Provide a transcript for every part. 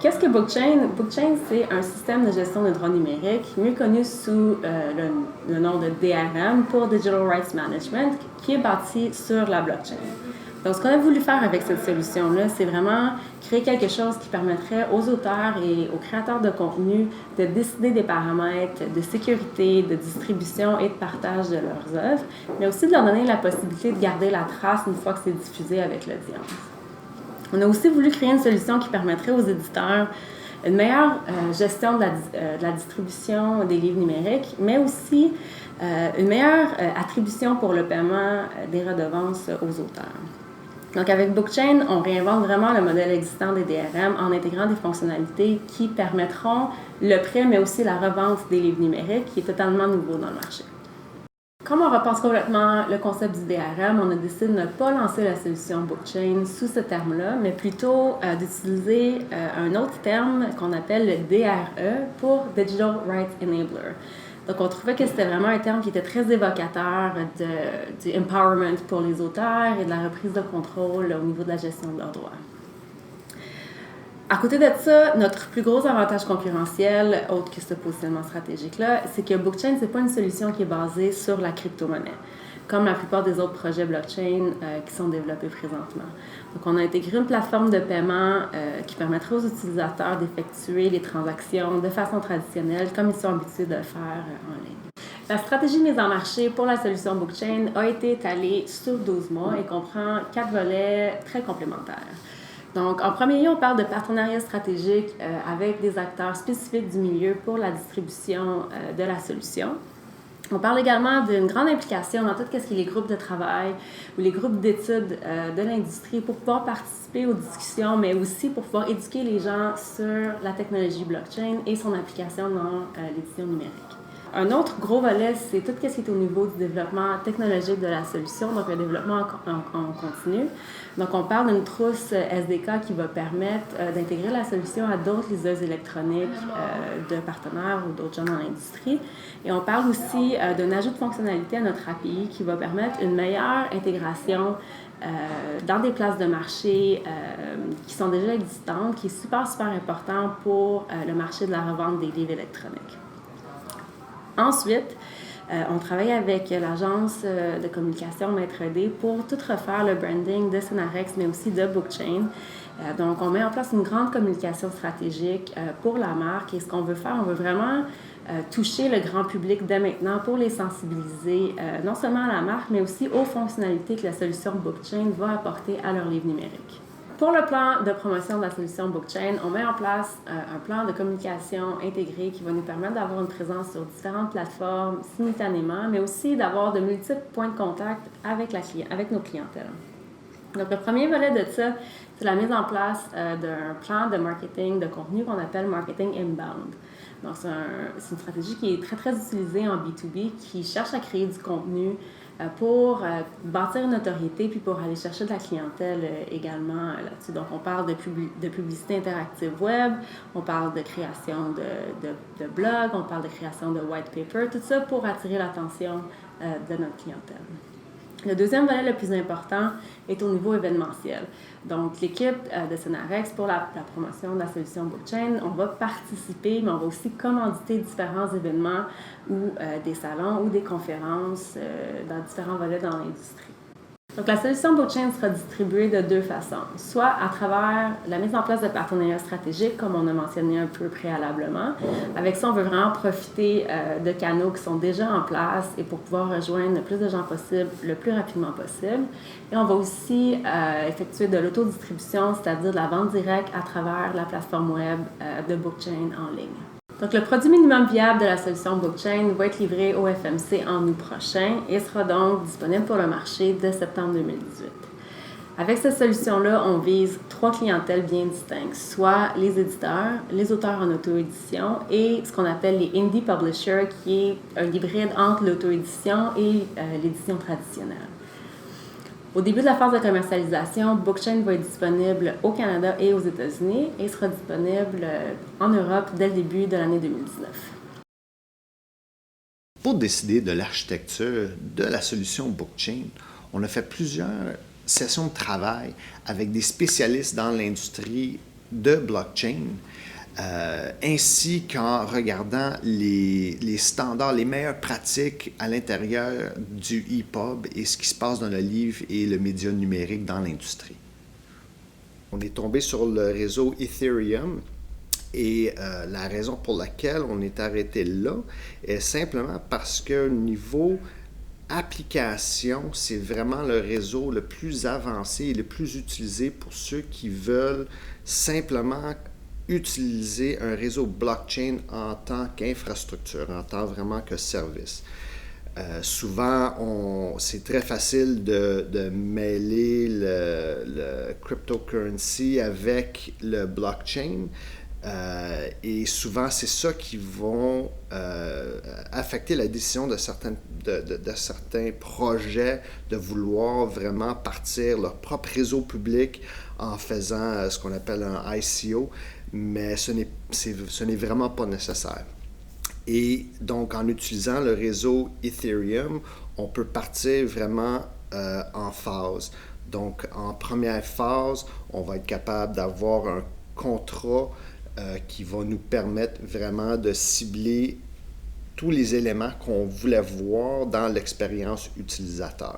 Qu'est-ce que Bookchain? Bookchain, c'est un système de gestion de droits numériques, mieux connu sous le nom de DRM pour Digital Rights Management, qui est bâti sur la blockchain. Donc, ce qu'on a voulu faire avec cette solution-là, c'est vraiment créer quelque chose qui permettrait aux auteurs et aux créateurs de contenu de décider des paramètres de sécurité, de distribution et de partage de leurs œuvres, mais aussi de leur donner la possibilité de garder la trace une fois que c'est diffusé avec l'audience. On a aussi voulu créer une solution qui permettrait aux éditeurs une meilleure gestion de la distribution des livres numériques, mais aussi une meilleure attribution pour le paiement des redevances aux auteurs. Donc, avec Bookchain, on réinvente vraiment le modèle existant des DRM en intégrant des fonctionnalités qui permettront le prêt, mais aussi la revente des livres numériques, qui est totalement nouveau dans le marché. Comme on repense complètement le concept du DRM, on a décidé de ne pas lancer la solution Bookchain sous ce terme-là, mais plutôt d'utiliser un autre terme qu'on appelle le DRE pour Digital Rights Enabler. Donc, on trouvait que c'était vraiment un terme qui était très évocateur du empowerment pour les auteurs et de la reprise de contrôle au niveau de la gestion de leurs droits. À côté de ça, notre plus gros avantage concurrentiel, autre que ce positionnement stratégique-là, c'est que Bookchain, ce n'est pas une solution qui est basée sur la crypto-monnaie, comme la plupart des autres projets blockchain qui sont développés présentement. Donc, on a intégré une plateforme de paiement qui permettrait aux utilisateurs d'effectuer les transactions de façon traditionnelle, comme ils sont habitués de le faire en ligne. La stratégie de mise en marché pour la solution Bookchain a été étalée sur 12 mois et comprend 4 volets très complémentaires. Donc, en premier lieu, on parle de partenariat stratégique avec des acteurs spécifiques du milieu pour la distribution de la solution. On parle également d'une grande implication dans tout ce qui est les groupes de travail ou les groupes d'études de l'industrie pour pouvoir participer aux discussions, mais aussi pour pouvoir éduquer les gens sur la technologie blockchain et son application dans l'édition numérique. Un autre gros volet, c'est tout ce qui est au niveau du développement technologique de la solution, donc le développement en continu. Donc, on parle d'une trousse SDK qui va permettre d'intégrer la solution à d'autres liseuses électroniques de partenaires ou d'autres gens dans l'industrie. Et on parle aussi d'un ajout de fonctionnalité à notre API qui va permettre une meilleure intégration dans des places de marché qui sont déjà existantes, qui est super important pour le marché de la revente des livres électroniques. Ensuite, on travaille avec l'agence de communication Maître D pour tout refaire le branding de Cenarex, mais aussi de Bookchain. Donc, on met en place une grande communication stratégique pour la marque. Et ce qu'on veut faire, on veut vraiment toucher le grand public dès maintenant pour les sensibiliser non seulement à la marque, mais aussi aux fonctionnalités que la solution Bookchain va apporter à leur livre numérique. Pour le plan de promotion de la solution Bookchain, on met en place un plan de communication intégré qui va nous permettre d'avoir une présence sur différentes plateformes simultanément, mais aussi d'avoir de multiples points de contact avec nos clientèles. Donc, le premier volet de ça, c'est la mise en place d'un plan de marketing de contenu qu'on appelle Marketing Inbound. Donc, c'est une stratégie qui est très, très utilisée en B2B, qui cherche à créer du contenu pour bâtir une notoriété puis pour aller chercher de la clientèle également là-dessus. Donc, on parle de publicité interactive web, on parle de création de blogs, on parle de création de white paper, tout ça pour attirer l'attention de notre clientèle. Le deuxième volet le plus important est au niveau événementiel. Donc, l'équipe de Cenarex, pour la promotion de la solution Bookchain, on va participer, mais on va aussi commanditer différents événements ou des salons ou des conférences dans différents volets dans l'industrie. Donc, la solution Bookchain sera distribuée de deux façons, soit à travers la mise en place de partenariats stratégiques, comme on a mentionné un peu préalablement. Avec ça, on veut vraiment profiter de canaux qui sont déjà en place et pour pouvoir rejoindre le plus de gens possible, le plus rapidement possible. Et on va aussi effectuer de l'autodistribution, c'est-à-dire de la vente directe à travers la plateforme web de Bookchain en ligne. Donc, le produit minimum viable de la solution Bookchain va être livré au FMC en août prochain et sera donc disponible pour le marché dès septembre 2018. Avec cette solution-là, on vise 3 clientèles bien distinctes, soit les éditeurs, les auteurs en auto-édition et ce qu'on appelle les indie publishers, qui est un hybride entre l'auto-édition et l'édition traditionnelle. Au début de la phase de commercialisation, Bookchain va être disponible au Canada et aux États-Unis et sera disponible en Europe dès le début de l'année 2019. Pour décider de l'architecture de la solution Bookchain, on a fait plusieurs sessions de travail avec des spécialistes dans l'industrie de blockchain, ainsi qu'en regardant les standards, les meilleures pratiques à l'intérieur du EPUB et ce qui se passe dans le livre et le média numérique dans l'industrie. On est tombé sur le réseau Ethereum et la raison pour laquelle on est arrêté là est simplement parce que niveau application, c'est vraiment le réseau le plus avancé et le plus utilisé pour ceux qui veulent simplement utiliser un réseau blockchain en tant qu'infrastructure, en tant vraiment que service. Souvent, c'est très facile de mêler le cryptocurrency avec le blockchain. Et souvent, c'est ça qui va affecter la décision de certains projets de vouloir vraiment partir leur propre réseau public en faisant ce qu'on appelle un ICO, mais ce n'est vraiment pas nécessaire. Et donc, en utilisant le réseau Ethereum, on peut partir vraiment en phase. Donc, en première phase, on va être capable d'avoir un contrat qui va nous permettre vraiment de cibler tous les éléments qu'on voulait voir dans l'expérience utilisateur.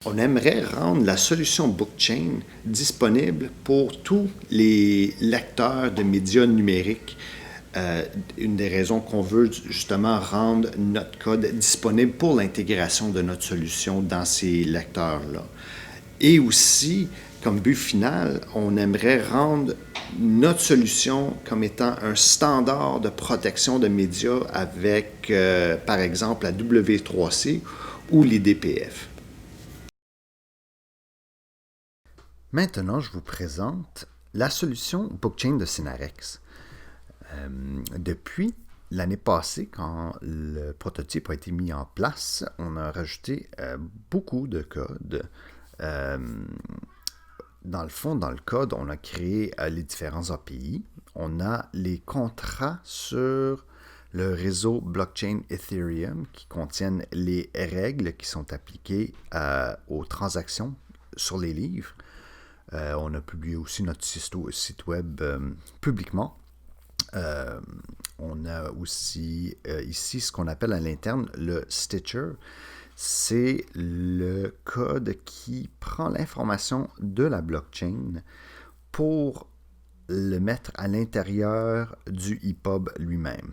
On aimerait rendre la solution blockchain disponible pour tous les lecteurs de médias numériques. Une des raisons qu'on veut justement rendre notre code disponible pour l'intégration de notre solution dans ces lecteurs-là. Et aussi, comme but final, on aimerait rendre notre solution comme étant un standard de protection de médias avec, par exemple, la W3C ou les DPF. Maintenant, je vous présente la solution blockchain de Synarex. Depuis l'année passée, quand le prototype a été mis en place, on a rajouté beaucoup de code. Dans le fond, dans le code, on a créé les différents API. On a les contrats sur le réseau blockchain Ethereum qui contiennent les règles qui sont appliquées aux transactions sur les livres. On a publié aussi notre site web publiquement. On a aussi ici ce qu'on appelle à l'interne le Stitcher. C'est le code qui prend l'information de la blockchain pour le mettre à l'intérieur du EPUB lui-même.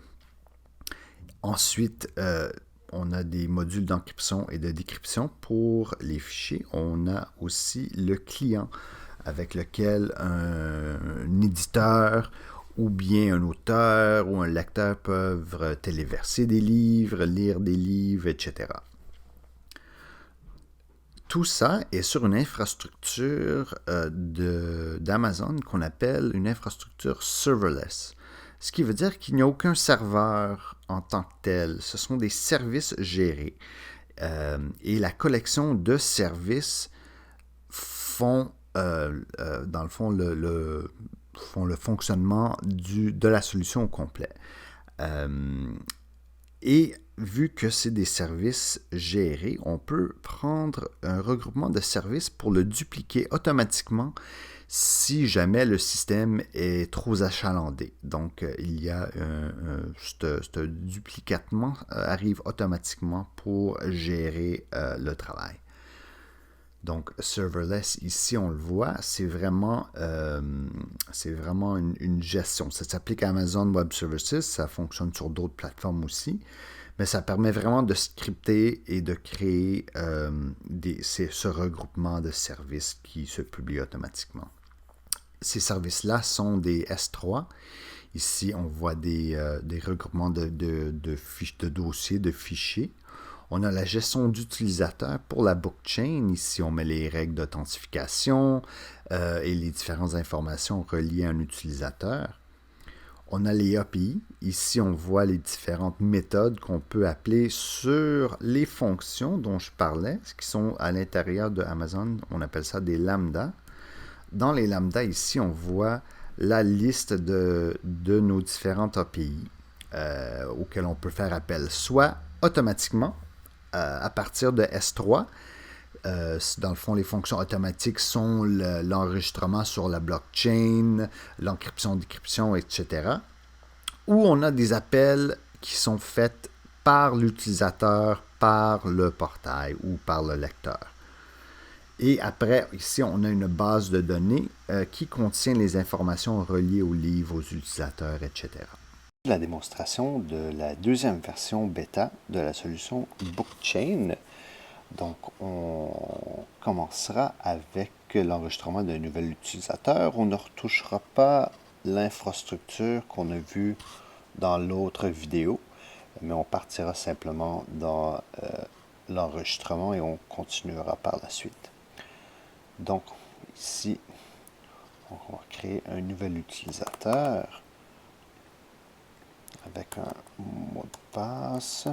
Ensuite, on a des modules d'encryption et de décryption pour les fichiers. On a aussi le client avec lequel un éditeur ou bien un auteur ou un lecteur peuvent téléverser des livres, lire des livres, etc. Tout ça est sur une infrastructure d'Amazon qu'on appelle une infrastructure serverless. Ce qui veut dire qu'il n'y a aucun serveur en tant que tel. Ce sont des services gérés. Et la collection de services font, dans le fond, font le fonctionnement de la solution au complet. Et vu que c'est des services gérés, on peut prendre un regroupement de services pour le dupliquer automatiquement si jamais le système est trop achalandé. Donc, il y a ce duplicatement arrive automatiquement pour gérer le travail. Donc, serverless, ici, on le voit, c'est vraiment une gestion. Ça s'applique à Amazon Web Services, ça fonctionne sur d'autres plateformes aussi, mais ça permet vraiment de scripter et de créer ce regroupement de services qui se publie automatiquement. Ces services-là sont des S3. Ici, on voit des regroupements de dossiers, de fichiers. On a la gestion d'utilisateurs pour la blockchain. Ici, on met les règles d'authentification et les différentes informations reliées à un utilisateur. On a les API. Ici, on voit les différentes méthodes qu'on peut appeler sur les fonctions dont je parlais, qui sont à l'intérieur de Amazon. On appelle ça des lambdas. Dans les lambdas, ici, on voit la liste de nos différentes API auxquelles on peut faire appel, soit automatiquement, à partir de S3, dans le fond, les fonctions automatiques sont l'enregistrement sur la blockchain, l'encryption, décryption, etc. Ou on a des appels qui sont faits par l'utilisateur, par le portail ou par le lecteur. Et après, ici, on a une base de données qui contient les informations reliées au livre, aux utilisateurs, etc. La démonstration de la deuxième version bêta de la solution Bookchain. Donc, on commencera avec l'enregistrement d'un nouvel utilisateur. On ne retouchera pas l'infrastructure qu'on a vue dans l'autre vidéo, mais on partira simplement dans l'enregistrement et on continuera par la suite. Donc, ici, on va créer un nouvel utilisateur avec un mot de passe.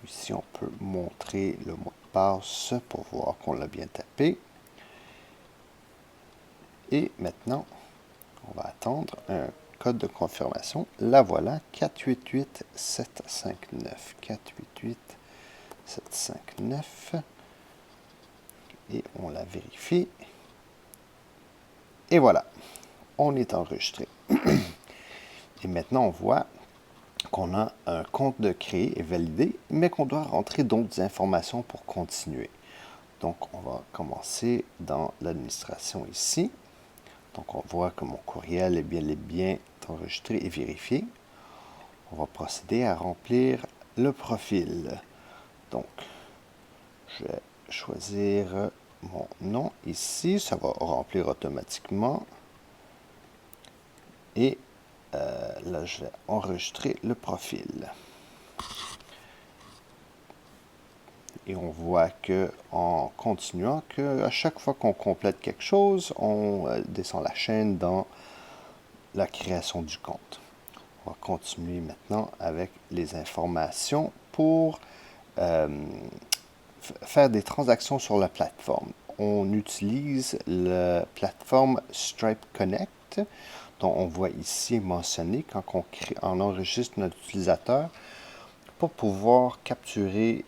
Ici, on peut montrer le mot de passe pour voir qu'on l'a bien tapé. Et maintenant, on va attendre un code de confirmation. La voilà, 488759. 488759. Et on la vérifie. Et voilà, on est enregistré. Et maintenant, on voit qu'on a un compte de créé et validé, mais qu'on doit rentrer d'autres informations pour continuer. Donc, on va commencer dans l'administration ici. Donc, on voit que mon courriel est bien enregistré et vérifié. On va procéder à remplir le profil. Donc, je vais choisir mon nom ici. Ça va remplir automatiquement. Et là, je vais enregistrer le profil. Et on voit que en continuant, qu'à chaque fois qu'on complète quelque chose, on descend la chaîne dans la création du compte. On va continuer maintenant avec les informations pour faire des transactions sur la plateforme. On utilise la plateforme Stripe Connect, dont on voit ici mentionné quand on enregistre notre utilisateur pour pouvoir capturer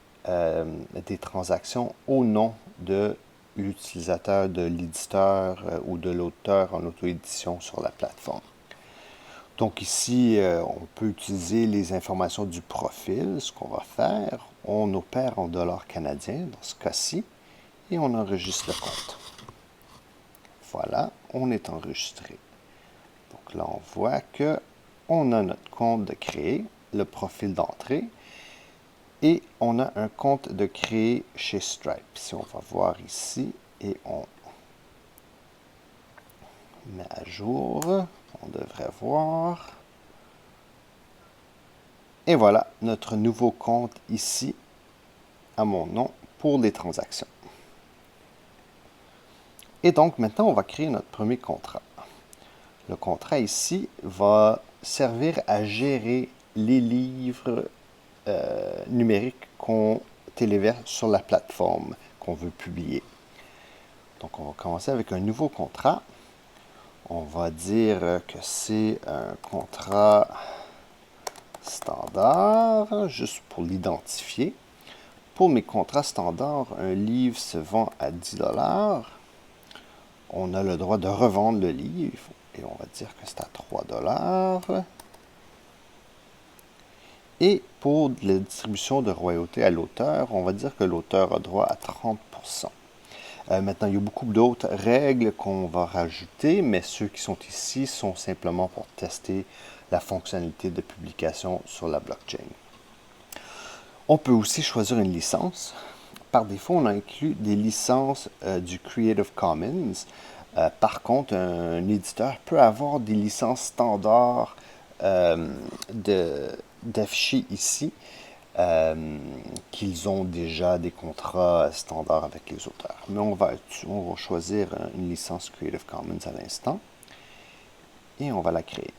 des transactions au nom de l'utilisateur, de l'éditeur ou de l'auteur en auto-édition sur la plateforme. Donc ici, on peut utiliser les informations du profil. Ce qu'on va faire, on opère en dollars canadiens dans ce cas-ci et on enregistre le compte. Voilà, on est enregistré. Donc là, on voit que on a notre compte de créer, le profil d'entrée, et on a un compte de créer chez Stripe. Si on va voir ici, et on met à jour, on devrait voir. Et voilà, notre nouveau compte ici, à mon nom, pour les transactions. Et donc, maintenant, on va créer notre premier contrat. Le contrat ici va servir à gérer les livres numériques qu'on téléverse sur la plateforme qu'on veut publier. Donc, on va commencer avec un nouveau contrat. On va dire que c'est un contrat standard, juste pour l'identifier. Pour mes contrats standards, un livre se vend à 10 $. On a le droit de revendre le livre et on va dire que c'est à 3 $. Et pour la distribution de royauté à l'auteur, on va dire que l'auteur a droit à 30 %. Maintenant, il y a beaucoup d'autres règles qu'on va rajouter, mais ceux qui sont ici sont simplement pour tester la fonctionnalité de publication sur la blockchain. On peut aussi choisir une licence. Par défaut, on a inclus des licences du Creative Commons. Par contre, un éditeur peut avoir des licences standards d'afficher ici, qu'ils ont déjà des contrats standards avec les auteurs. Mais on va choisir une licence Creative Commons à l'instant et on va la créer.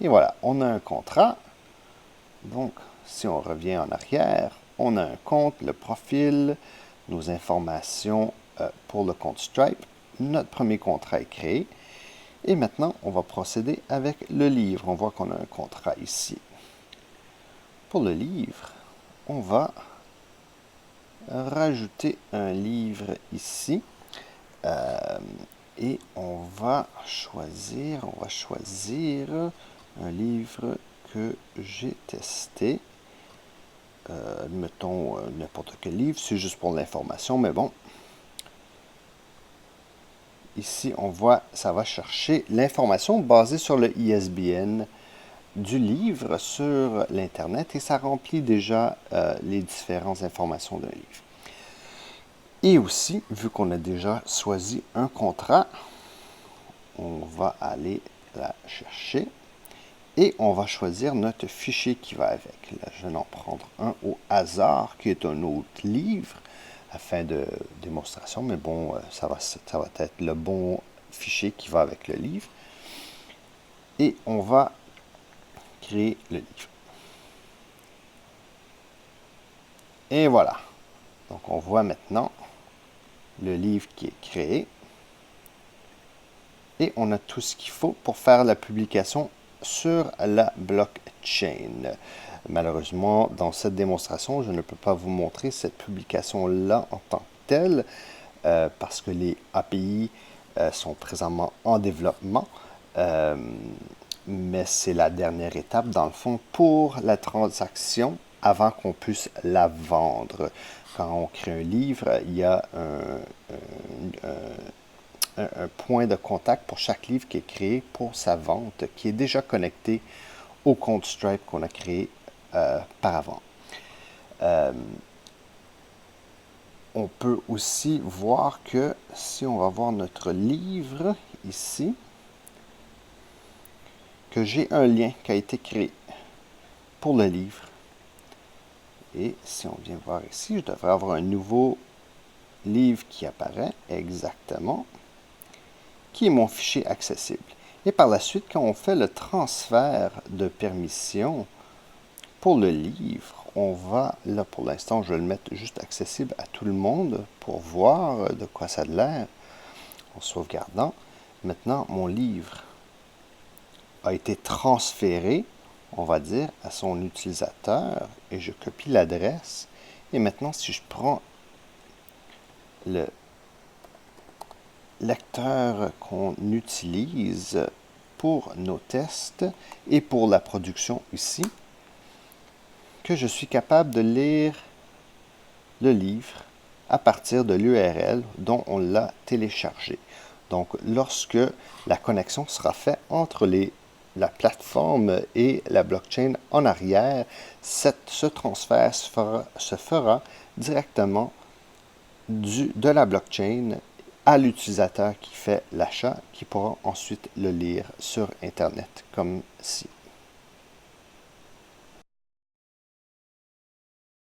Et voilà, on a un contrat. Donc, si on revient en arrière, on a un compte, le profil, nos informations pour le compte Stripe. Notre premier contrat est créé. Et maintenant, on va procéder avec le livre. On voit qu'on a un contrat ici. Pour le livre, on va rajouter un livre ici. Et on va choisir un livre que j'ai testé. Mettons n'importe quel livre, c'est juste pour l'information, mais bon. Ici, on voit, ça va chercher l'information basée sur le ISBN du livre sur l'Internet et ça remplit déjà les différentes informations d'un livre. Et aussi, vu qu'on a déjà choisi un contrat, on va aller la chercher et on va choisir notre fichier qui va avec. Là, je vais en prendre un au hasard qui est un autre livre afin de démonstration, mais bon, ça va être le bon fichier qui va avec le livre. Et on va créer le livre. Et voilà. Donc on voit maintenant le livre qui est créé. Et on a tout ce qu'il faut pour faire la publication sur la blockchain. Malheureusement, dans cette démonstration, je ne peux pas vous montrer cette publication-là en tant que telle parce que les API sont présentement en développement. Mais c'est la dernière étape, dans le fond, pour la transaction avant qu'on puisse la vendre. Quand on crée un livre, il y a un point de contact pour chaque livre qui est créé pour sa vente, qui est déjà connecté au compte Stripe qu'on a créé par avant. On peut aussi voir que si on va voir notre livre ici, que j'ai un lien qui a été créé pour le livre. Et si on vient voir ici, je devrais avoir un nouveau livre qui apparaît exactement, qui est mon fichier accessible. Et par la suite, quand on fait le transfert de permission pour le livre, on va, là pour l'instant, je vais le mettre juste accessible à tout le monde pour voir de quoi ça a l'air en sauvegardant. Maintenant, mon livre a été transféré, on va dire, à son utilisateur et je copie l'adresse. Et maintenant, si je prends le lecteur qu'on utilise pour nos tests et pour la production ici, que je suis capable de lire le livre à partir de l'URL dont on l'a téléchargé. Donc, lorsque la connexion sera faite entre la plateforme et la blockchain en arrière, ce transfert se fera directement de la blockchain à l'utilisateur qui fait l'achat, qui pourra ensuite le lire sur Internet, comme ci.